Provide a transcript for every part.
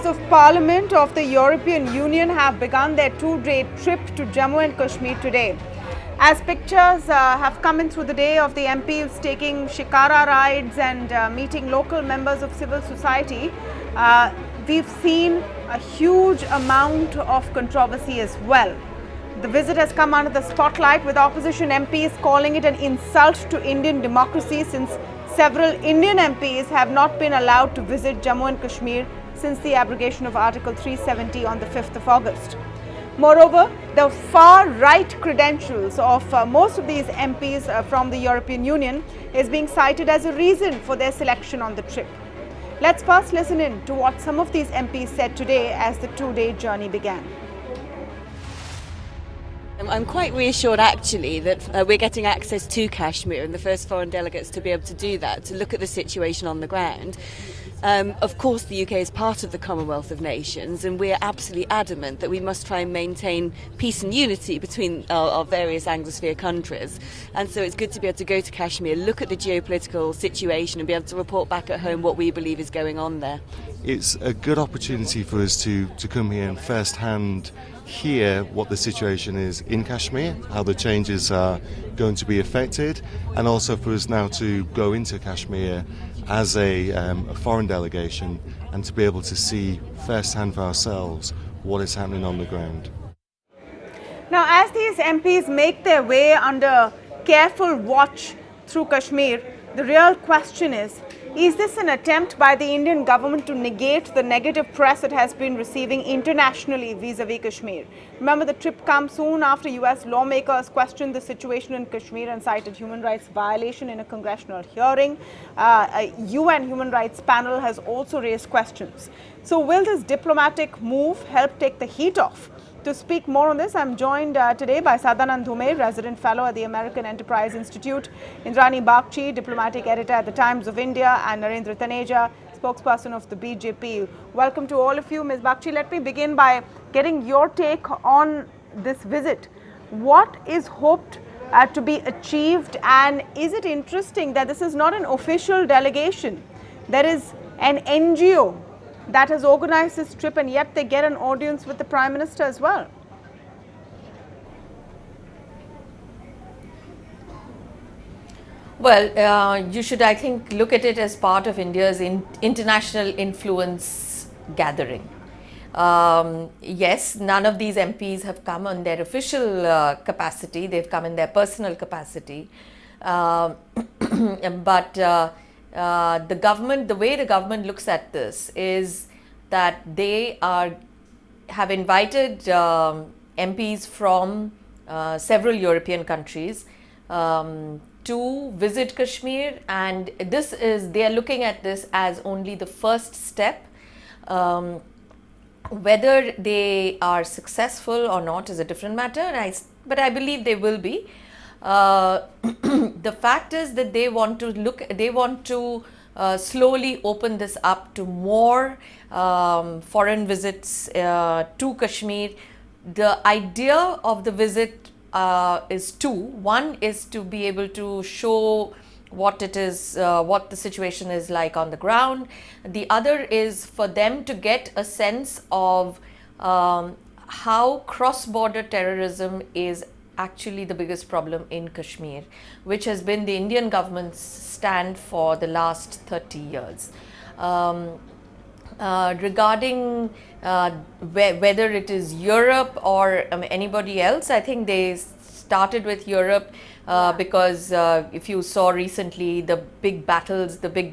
Members of Parliament of the European Union have begun their two-day trip to Jammu and Kashmir today. As pictures have come in through the day of the MPs taking Shikara rides and meeting local members of civil society, we've seen a huge amount of controversy as well. The visit has come under the spotlight, with opposition MPs calling it an insult to Indian democracy, since several Indian MPs have not been allowed to visit Jammu and Kashmir since the abrogation of Article 370 on the 5th of August. Moreover, the far-right credentials of most of these MPs from the European Union is being cited as a reason for their selection on the trip. Let's first listen in to what some of these MPs said today as the two-day journey began. I'm quite reassured actually that we're getting access to Kashmir, and the first foreign delegates to be able to do that, to look at the situation on the ground. Of course, the UK is part of the Commonwealth of Nations, and we're absolutely adamant that we must try and maintain peace and unity between our various Anglosphere countries. And so it's good to be able to go to Kashmir, look at the geopolitical situation, and be able to report back at home what we believe is going on there. It's a good opportunity for us to come here and first-hand hear what the situation is in Kashmir, how the changes are going to be affected, and also for us now to go into Kashmir as a foreign delegation and to be able to see first-hand for ourselves what is happening on the ground. Now, as these MPs make their way under careful watch through Kashmir, the real question is this an attempt by the Indian government to negate the negative press it has been receiving internationally vis-a-vis Kashmir? Remember, the trip comes soon after US lawmakers questioned the situation in Kashmir and cited human rights violation in a congressional hearing. A UN human rights panel has also raised questions. So will this diplomatic move help take the heat off? To speak more on this, I'm joined today by Sadanand Dhume, Resident Fellow at the American Enterprise Institute, Indrani Bagchi, Diplomatic Editor at the Times of India, and Narendra Taneja, spokesperson of the BJP. Welcome to all of you. Ms. Bagchi, let me begin by getting your take on this visit. What is hoped to be achieved, and is it interesting that this is not an official delegation? There is an NGO that has organized this trip, and yet they get an audience with the Prime Minister as well. Well, you should, I think, look at it as part of India's international influence gathering. Yes, none of these MPs have come on their official capacity, they've come in their personal capacity. But the government, the way the government looks at this is that they have invited MPs from several European countries to visit Kashmir, and they are looking at this as only the first step. Whether they are successful or not is a different matter, but I believe they will be. The fact is that they want to slowly open this up to more foreign visits to Kashmir. The idea of the visit is two. One is to be able to show what the situation is like on the ground. The other is for them to get a sense of how cross-border terrorism is actually the biggest problem in Kashmir, which has been the Indian government's stand for the last 30 years. Regarding whether it is Europe or anybody else, I think they started with Europe because if you saw recently, the big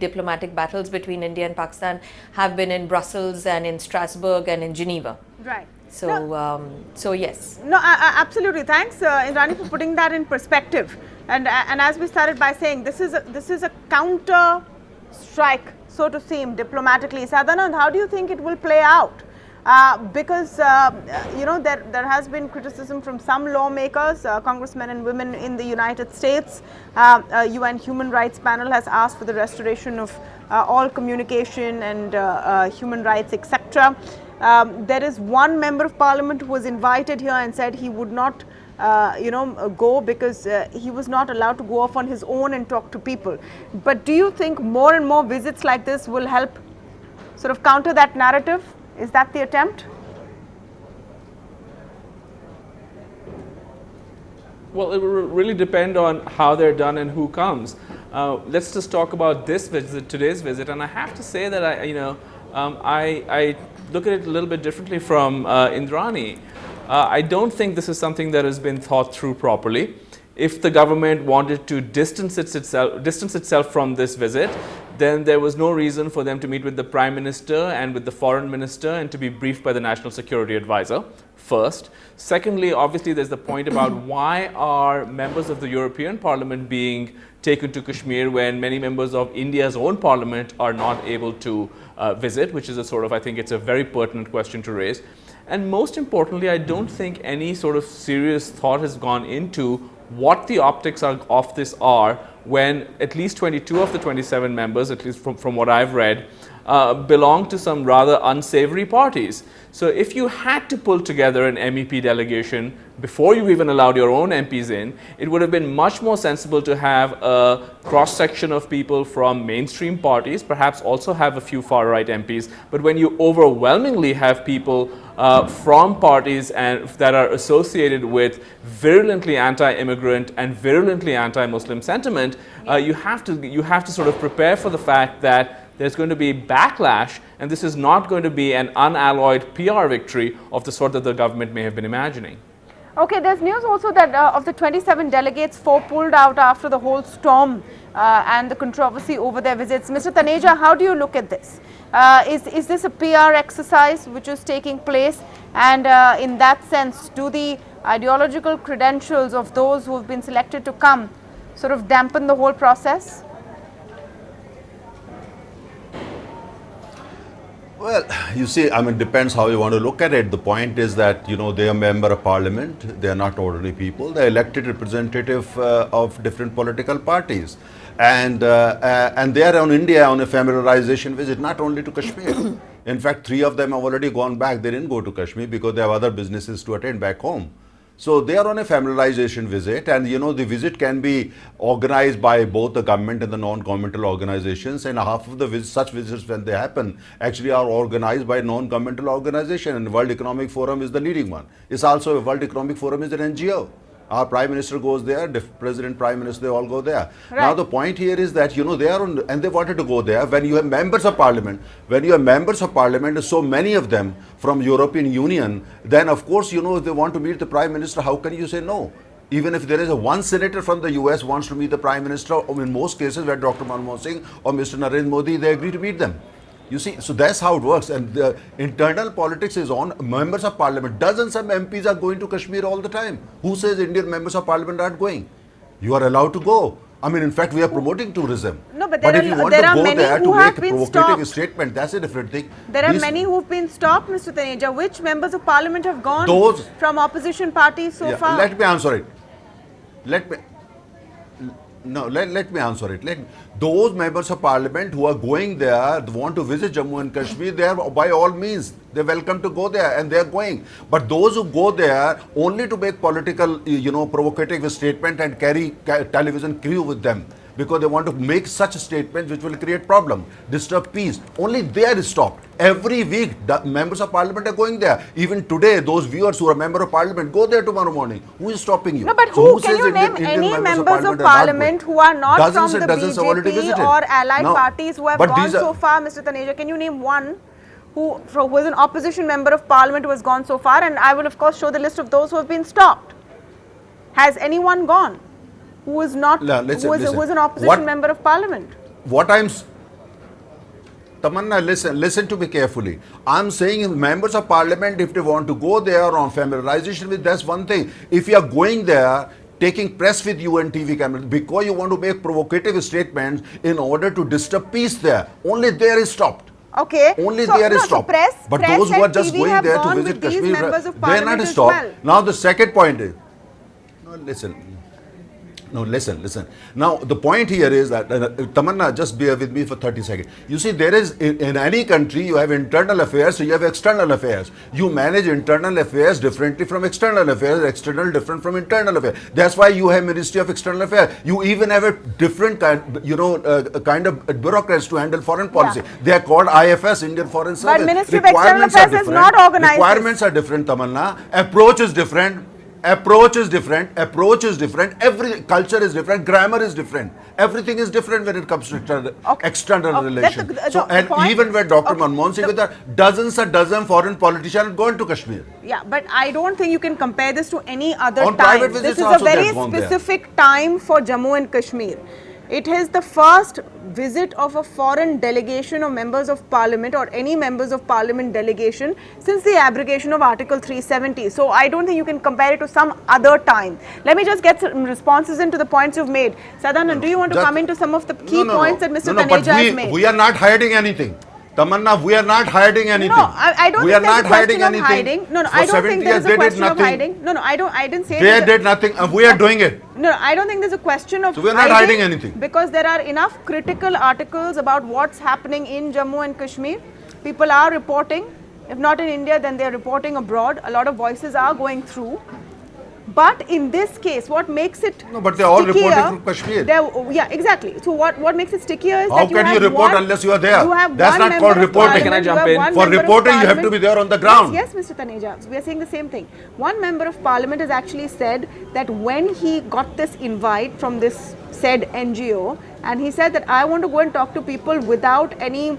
diplomatic battles between India and Pakistan have been in Brussels and in Strasbourg and in Geneva. Right. So yes. No, absolutely. Thanks, Indrani, for putting that in perspective. And as we started by saying, this is a counter strike, so to seem, diplomatically. Sadanand, how do you think it will play out? Because there has been criticism from some lawmakers, congressmen and women in the United States. A UN human rights panel has asked for the restoration of all communication and human rights, etc. There is one member of parliament who was invited here and said he would not go because he was not allowed to go off on his own and talk to people. But do you think more and more visits like this will help sort of counter that narrative? Is that the attempt? Well, it will really depend on how they're done and who comes. Let's just talk about this visit, today's visit, and I have to say that I look at it a little bit differently from Indrani. I don't think this is something that has been thought through properly. If the government wanted to distance itself from this visit, then there was no reason for them to meet with the Prime Minister and with the Foreign Minister and to be briefed by the National Security Advisor first. Secondly, obviously there's the point about why are members of the European Parliament being taken to Kashmir when many members of India's own parliament are not able to visit, which is a sort of, I think it's a very pertinent question to raise. And most importantly, I don't think any sort of serious thought has gone into what the optics of this are when at least 22 of the 27 members, at least from what I've read, belong to some rather unsavory parties. So if you had to pull together an MEP delegation before you even allowed your own MPs in, it would have been much more sensible to have a cross-section of people from mainstream parties, perhaps also have a few far-right MPs, but when you overwhelmingly have people from parties that are associated with virulently anti-immigrant and virulently anti-Muslim sentiment, you have to sort of prepare for the fact that there's going to be backlash, and this is not going to be an unalloyed PR victory of the sort that the government may have been imagining. Okay, there's news also that of the 27 delegates, 4 pulled out after the whole storm and the controversy over their visits. Mr. Taneja, how do you look at this? Is this a PR exercise which is taking place? And in that sense, do the ideological credentials of those who have been selected to come sort of dampen the whole process? Well, you see, I mean, depends how you want to look at it. The point is that, they are member of parliament. They are not ordinary people. They are elected representative of different political parties. And they are on India on a familiarization visit, not only to Kashmir. In fact, 3 of them have already gone back. They didn't go to Kashmir because they have other businesses to attend back home. So they are on a familiarization visit, and the visit can be organized by both the government and the non-governmental organizations, and half of the such visits, when they happen, actually are organized by non-governmental organization, and World Economic Forum is the leading one. It's also, World Economic Forum is an NGO. Our Prime Minister goes there, the President, Prime Minister, they all go there. Right. Now the point here is that, they are on, and they wanted to go there. When you have members of parliament, so many of them from European Union, then of course, if they want to meet the Prime Minister, how can you say no? Even if there is one senator from the US wants to meet the Prime Minister, or in most cases where Dr. Manmohan Singh or Mr. Narendra Modi, they agree to meet them. You see, so that's how it works, and the internal politics is on. Members of parliament, dozens of MPs are going to Kashmir all the time. Who says Indian members of parliament aren't going? You are allowed to go. I mean, in fact, we are promoting tourism. No, but if you want to go there to make a provocative statement, that's a different thing. There are many who've been stopped, Mr. Taneja. Which members of parliament have gone from opposition parties so far? Let me answer it. Let me answer it. Those members of parliament who are going there, want to visit Jammu and Kashmir, they are by all means, they're welcome to go there, and they are going. But those who go there only to make political, provocative statement and carry television crew with them, because they want to make such statements which will create problem, disturb peace, only they are stopped. Every week, the members of parliament are going there. Even today, those viewers who are member of parliament, go there tomorrow morning. Who is stopping you? No, but can you name any members of parliament who are not from the BJP or allied parties who have gone so far, Mr. Taneja? Can you name one who is an opposition member of parliament who has gone so far? And I will, of course, show the list of those who have been stopped. Has anyone gone who is not, who is an opposition member of parliament? Tamanna, listen to me carefully. I'm saying members of parliament, if they want to go there on familiarization with, that's one thing. If you are going there, taking press with you and TV cameras, because you want to make provocative statements in order to disturb peace there, only there is stopped. Okay. Only there is stopped. But those who are just going there to visit Kashmir, they are not stopped. Now the second point is, no, No, listen. Now, the point here is that, Tamanna, just bear with me for 30 seconds. You see, there is, in any country, you have internal affairs, so you have external affairs. You manage internal affairs differently from external affairs, external different from internal affairs. That's why you have Ministry of External Affairs. You even have a different kind of bureaucrats to handle foreign policy. Yeah. They are called IFS, Indian Foreign Service. But Ministry of External Affairs is not organized. Requirements are different, Tamanna. Approach is different. Every culture is different, grammar is different, everything is different when it comes to external relations. Even when Dr. Manmohan Singh with dozen foreign politicians gone to Kashmir. Yeah, but I don't think you can compare this to any other On time. private visits This is a also very they've gone there. specific time for Jammu and Kashmir. It is the first visit of a foreign delegation of members of parliament or any members of parliament delegation since the abrogation of Article 370. So I don't think you can compare it to some other time. Let me just get some responses into the points you've made. Sadanand, do you want to come into some of the key points that Mr. Taneja has made? We are not hiding anything. Tamanna, we are not hiding anything. No, I don't we think are there's not a hiding question of anything. hiding. No, I don't think there is a question of hiding. No, I didn't say They did nothing, and we are doing it. No, I don't think there's a question of So we are not hiding anything. Because there are enough critical articles about what's happening in Jammu and Kashmir. People are reporting. If not in India, then they are reporting abroad. A lot of voices are going through. But in this case, what makes it No, but they are all reporting from Kashmir. Yeah, exactly. So what makes it stickier is How that can you report unless you are there? That's not called reporting. Can I jump in? For reporting, you have to be there on the ground. Yes, Mr. Taneja. We are saying the same thing. One member of parliament has actually said that when he got this invite from this said NGO, and he said that I want to go and talk to people without any,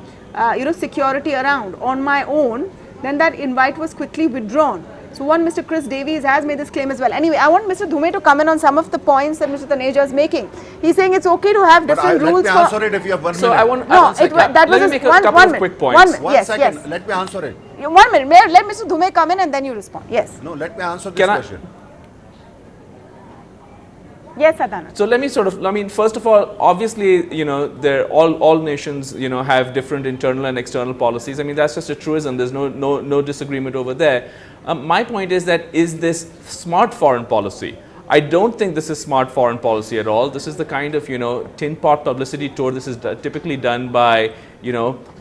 security around on my own, then that invite was quickly withdrawn. So one Mr. Chris Davies has made this claim as well. Anyway, I want Mr. Dhume to come in on some of the points that Mr. Taneja is making. He's saying it's okay to have different rules let me answer it if you have 1 minute. So I want that let was me make a couple of quick points. One second, let me answer it. 1 minute. Mayor, let Mr. Dhume come in and then you respond. Yes. No, let me answer this question. Yes, Sadanand. So let me first of all, obviously, they're all nations, have different internal and external policies. I mean, that's just a truism. There's no disagreement over there. My point is that, is this smart foreign policy? I don't think this is smart foreign policy at all. This is the kind of, tin pot publicity tour. This is typically done by,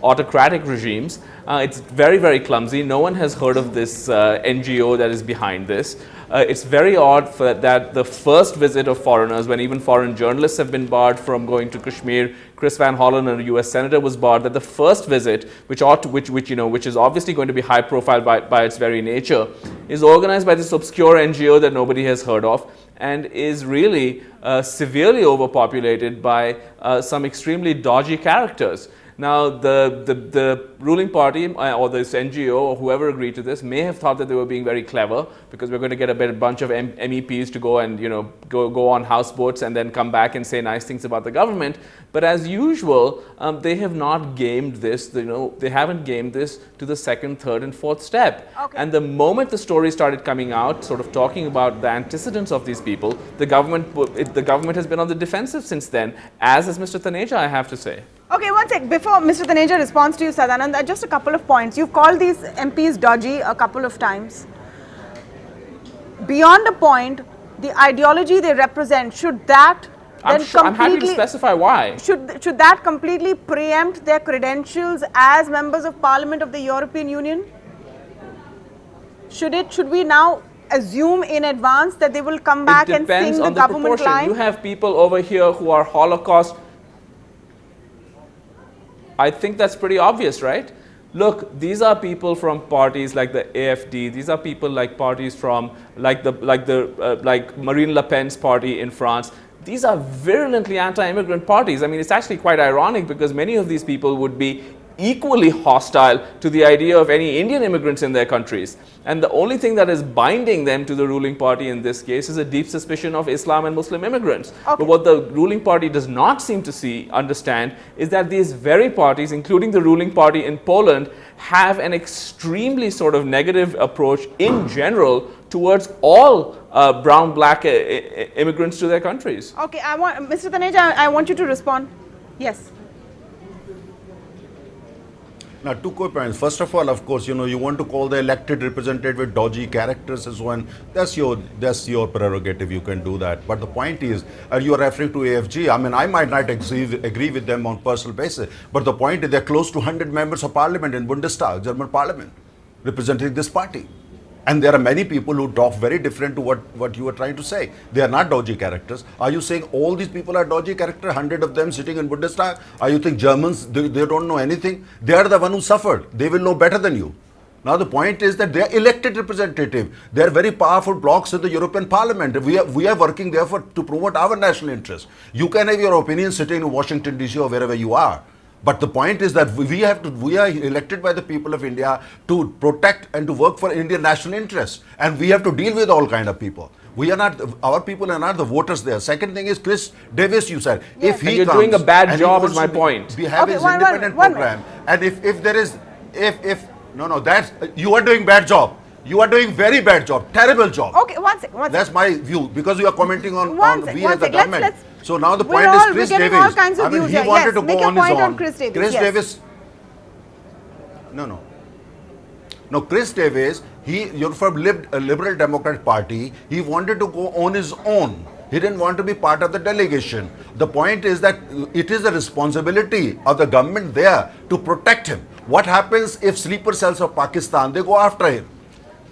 autocratic regimes. It's very, very clumsy. No one has heard of this NGO that is behind this. It's very odd that the first visit of foreigners, when even foreign journalists have been barred from going to Kashmir, Chris Van Hollen, a US senator, was barred, that the first visit, which is obviously going to be high profile by its very nature, is organized by this obscure NGO that nobody has heard of, and is really severely overpopulated by some extremely dodgy characters. Now, the ruling party or this NGO or whoever agreed to this may have thought that they were being very clever, because we're going to get a bunch of MEPs to go and go on houseboats and then come back and say nice things about the government. But as usual, they have not gamed this. They haven't gamed this to the second, third, and fourth step. Okay. And the moment the story started coming out, sort of talking about the antecedents of these people, the government has been on the defensive since then, as has Mr. Taneja, I have to say. Okay, one sec. Before Mr. Taneja responds to you, Sadanand, just a couple of points. You've called these MPs dodgy a couple of times. Beyond a point, the ideology they represent, should that then I'm happy to specify why. Should that completely preempt their credentials as members of Parliament of the European Union? Should we now assume in advance that they will come back and sing the government line? You have people over here who are Holocaust. I think that's pretty obvious, right? Look, these are people from parties like the AFD. These are people like parties from like Marine Le Pen's party in France. These are virulently anti-immigrant parties. I mean, it's actually quite ironic, because many of these people would be equally hostile to the idea of any Indian immigrants in their countries. And the only thing that is binding them to the ruling party in this case is a deep suspicion of Islam and Muslim immigrants. Okay. But what the ruling party does not seem to understand is that these very parties, including the ruling party in Poland, have an extremely sort of negative approach in general towards all brown, black immigrants to their countries. Okay, Mr. Taneja, I want you to respond. Yes. Now, two quick points. First of all, of course, you want to call the elected representative with dodgy characters and so on. That's your prerogative. You can do that. But the point is, you are referring to AFG. I mean, I might not agree with them on personal basis, but the point is they're close to 100 members of parliament in Bundestag, German parliament, representing this party. And there are many people who talk very different to what you are trying to say. They are not dodgy characters. Are you saying all these people are dodgy characters, 100 of them sitting in Bundestag? Are you think Germans, they don't know anything? They are the one who suffered. They will know better than you. Now the point is that they are elected representative. They are very powerful blocks in the European Parliament. We are working there to promote our national interests. You can have your opinion sitting in Washington DC or wherever you are. But the point is that we are elected by the people of India to protect and to work for Indian national interests. And we have to deal with all kind of people. Our people are not the voters there. Second thing is Chris Davis, you said. Yes. If he you're comes doing a bad and job he is my wants to point. We have Okay, his one independent minute. program. And if there is, no, that's, you are doing bad job. You are doing very bad job, terrible job. Okay, one second. That's my view, because you are commenting on One we as the sec. government. So now the point we're is all- Chris we're getting Davis. all kinds of I mean, views he here. wanted Yes, to make go your on his point own. on Chris Davis, yes. Davis. No, Chris Davis, you're from Liberal Democrat Party. He wanted to go on his own. He didn't want to be part of the delegation. The point is that it is the responsibility of the government there to protect him. What happens if sleeper cells of Pakistan, they go after him?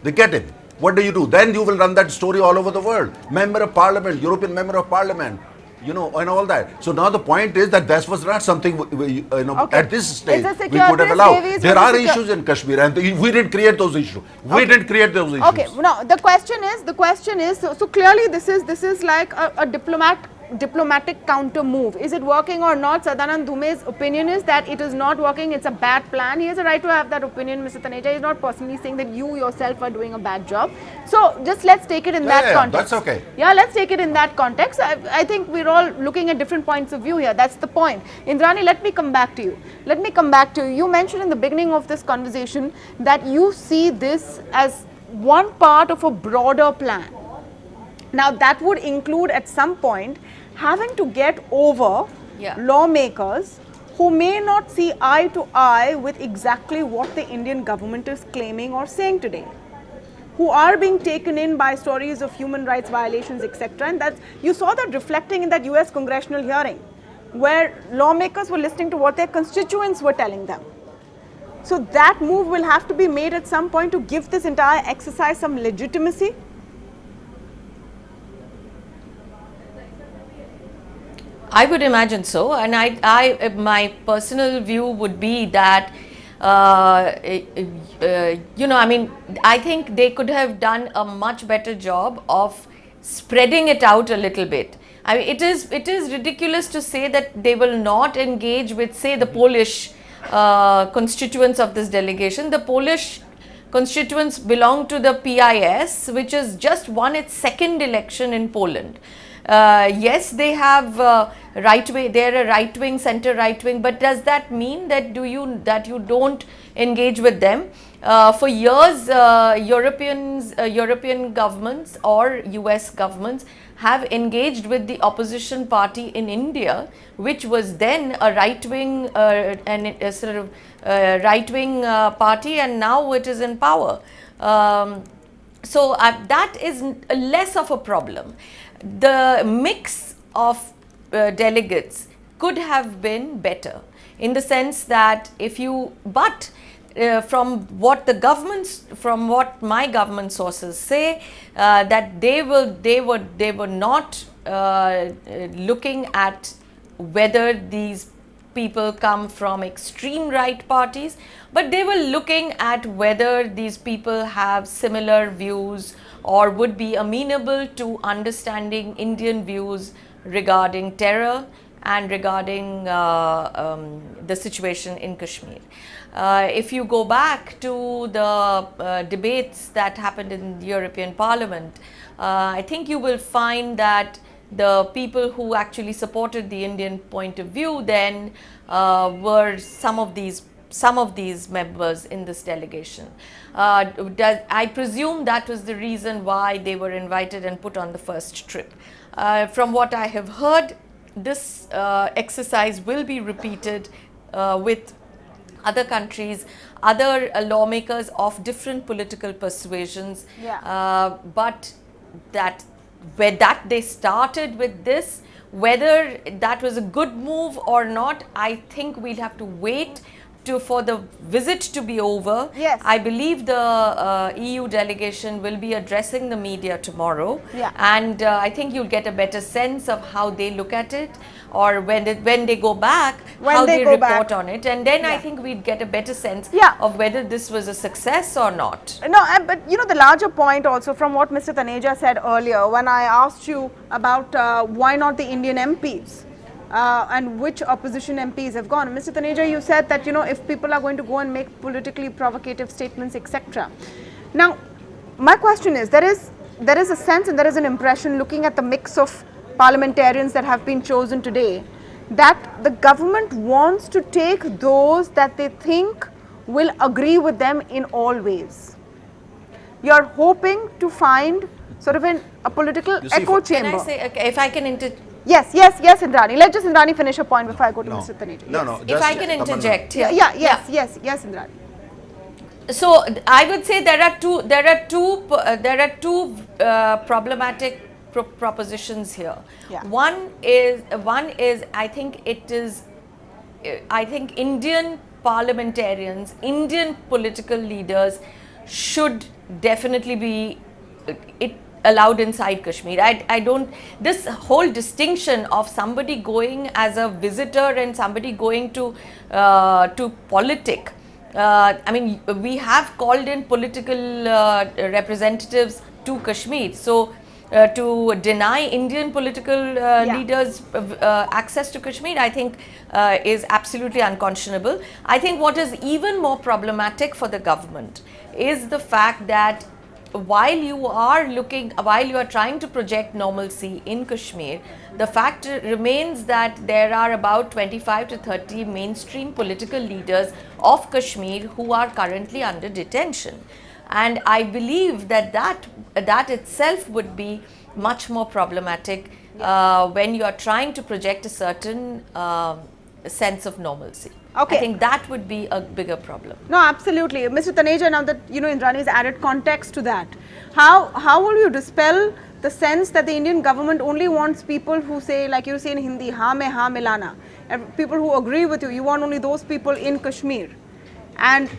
They get him. What do? Then you will run that story all over the world. Member of Parliament, European Member of Parliament, and all that. So now the point is that this was not something Okay. at this stage It's a we could have Chris allowed. Davies There was a are secure- issues in Kashmir, and we didn't create those issues. We didn't create those issues. Okay, now the question is, so clearly this is like a diplomatic counter move. Is it working or not? Sadanand Dhume's opinion is that it is not working. It's a bad plan. He has a right to have that opinion, Mr. Taneja. He's not personally saying that you yourself are doing a bad job. So just let's take it in that context. That's okay. Yeah, let's take it in that context. I think we're all looking at different points of view here. That's the point. Indrani, let me come back to you. You mentioned in the beginning of this conversation that you see this as one part of a broader plan. Now, that would include at some point having to get over lawmakers who may not see eye to eye with exactly what the Indian government is claiming or saying today, who are being taken in by stories of human rights violations, etc. And you saw that reflecting in that US congressional hearing, where lawmakers were listening to what their constituents were telling them. So that move will have to be made at some point to give this entire exercise some legitimacy. I would imagine so, and my personal view would be that I think they could have done a much better job of spreading it out a little bit. I mean, it is ridiculous to say that they will not engage with, say, the Polish constituents of this delegation. The Polish constituents belong to the PIS, which has just won its second election in Poland. Yes, they have they're a right-wing, center-right-wing, but does that mean that you don't engage with them? For years, European governments or US governments have engaged with the opposition party in India, which was then a right-wing party, and now it is in power. So that is less of a problem. The mix of delegates could have been better, in the sense that from what my government sources say, that they were not looking at whether these people come from extreme right parties, but they were looking at whether these people have similar views or would be amenable to understanding Indian views regarding terror and regarding the situation in Kashmir. If you go back to the debates that happened in the European Parliament, I think you will find that the people who actually supported the Indian point of view then were some of these members in this delegation. I presume that was the reason why they were invited and put on the first trip. From what I have heard, this exercise will be repeated with other countries, other lawmakers of different political persuasions. Yeah. But that they started with this, whether that was a good move or not, I think we'll have to wait for the visit to be over. Yes. I believe the EU delegation will be addressing the media tomorrow. Yeah. And I think you'll get a better sense of how they look at it, or when they go back, how they report on it. And then I think we'd get a better sense of whether this was a success or not. No, but you know, the larger point also from what Mr. Taneja said earlier, when I asked you about why not the Indian MPs and which opposition MPs have gone. Mr. Taneja, you said that, you know, if people are going to go and make politically provocative statements, etc. Now, my question is, there is a sense and there is an impression, looking at the mix of parliamentarians that have been chosen today, that the government wants to take those that they think will agree with them in all ways. You are hoping to find sort of a political echo chamber. Can I say, okay, if I can Yes, Indrani. Let just Indrani finish her point before I go to Mr. Taneja. No. If I can interject here. Yes, Indrani. So I would say there are two problematic propositions here. Yeah. One is I think Indian parliamentarians, Indian political leaders should definitely be allowed inside Kashmir. I don't, this whole distinction of somebody going as a visitor and somebody going to politic. I mean, we have called in political representatives to Kashmir. So to deny Indian political leaders access to Kashmir, I think is absolutely unconscionable. I think what is even more problematic for the government is the fact that while you are trying to project normalcy in Kashmir, the fact remains that there are about 25 to 30 mainstream political leaders of Kashmir who are currently under detention. And I believe that itself would be much more problematic when you are trying to project a certain sense of normalcy. Okay. I think that would be a bigger problem. No, absolutely. Mr. Taneja, now that, you know, Indrani's added context to that, how will you dispel the sense that the Indian government only wants people who say, like you say in Hindi, haan mein haan milana, and people who agree with you want only those people in Kashmir. And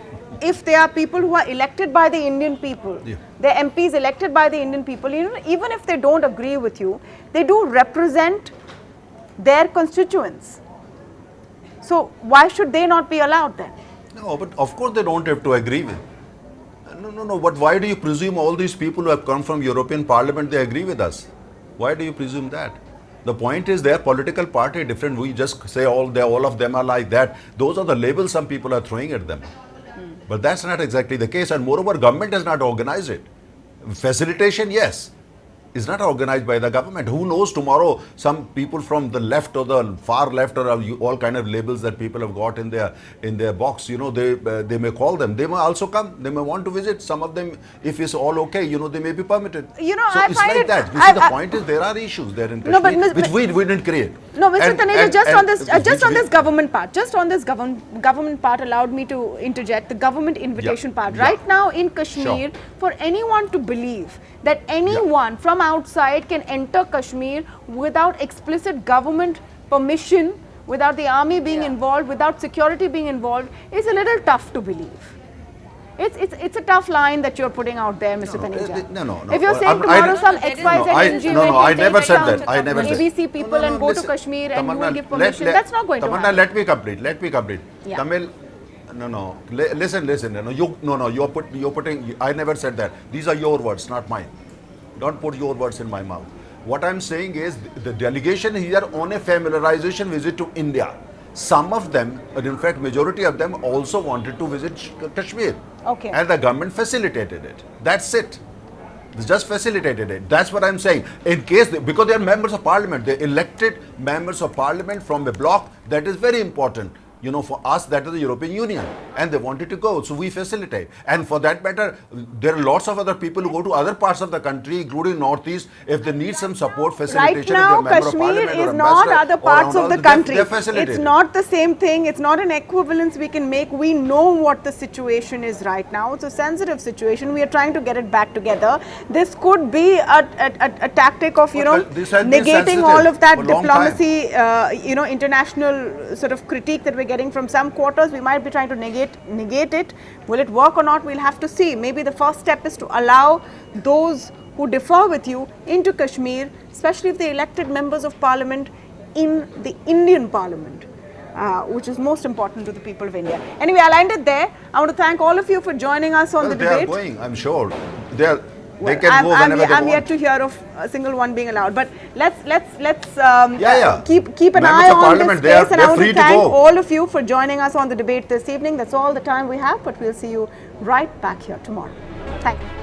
if they are people who are elected by the Indian people, the MPs elected by the Indian people, even if they don't agree with you, they do represent their constituents. So why should they not be allowed then? No, but of course they don't have to agree with. No, but why do you presume all these people who have come from European Parliament, they agree with us? Why do you presume that? The point is their political party different. We just say all of them are like that. Those are the labels some people are throwing at them. But that's not exactly the case, and moreover, government has not organized it. Facilitation, yes, is not organized by the government. Who knows, tomorrow some people from the left or the far left, or all kind of labels that people have got in their box, they may call them. They may also come. They may want to visit. Some of them, if it's all okay, they may be permitted. So it's like that. You see, the point is there are issues there in Kashmir which we didn't create. No, Mr. Taneja, just on this government part, allowed me to interject the government invitation part. Right now in Kashmir, for anyone to believe that anyone from outside can enter Kashmir without explicit government permission, without the army being involved, without security being involved, is a little tough to believe. It's a tough line that you're putting out there, Mr. Taneja. No. If you're saying tomorrow some XYZ NGO I never said that. I never said. ABC people and go to Kashmir and you will give permission, that's not going to happen. Let me complete. Yeah. Tamil. No. Listen. You're putting. I never said that. These are your words, not mine. Don't put your words in my mouth. What I'm saying is the delegation here on a familiarization visit to India. Some of them, in fact, majority of them also wanted to visit Kashmir. Okay. And the government facilitated it. That's it. They just facilitated it. That's what I'm saying. In case, because they are members of parliament, they elected members of parliament from a bloc, that is very important. You know, for us, that is the European Union, and they wanted to go, so we facilitate. And for that matter, there are lots of other people who go to other parts of the country, including Northeast, if they need some support, facilitation. Right now, Kashmir is not other parts of the country. It's not the same thing. It's not an equivalence we can make. We know what the situation is right now. It's a sensitive situation. We are trying to get it back together. This could be a tactic of, you know, negating all of that diplomacy, you know, international sort of critique that we're getting from some quarters. We might be trying to negate it. Will it work or not? We'll have to see. Maybe the first step is to allow those who differ with you into Kashmir, especially if they're elected members of parliament in the Indian parliament, which is most important to the people of India. Anyway, I'll end it there. I want to thank all of you for joining us on the debate. They are going, I'm sure. They can go whenever they want. I'm yet to hear of a single one being allowed, but let's keep an eye on this space, and I want to thank all of you for joining us on the debate this evening. That's all the time we have, but we'll see you right back here tomorrow. Thank you.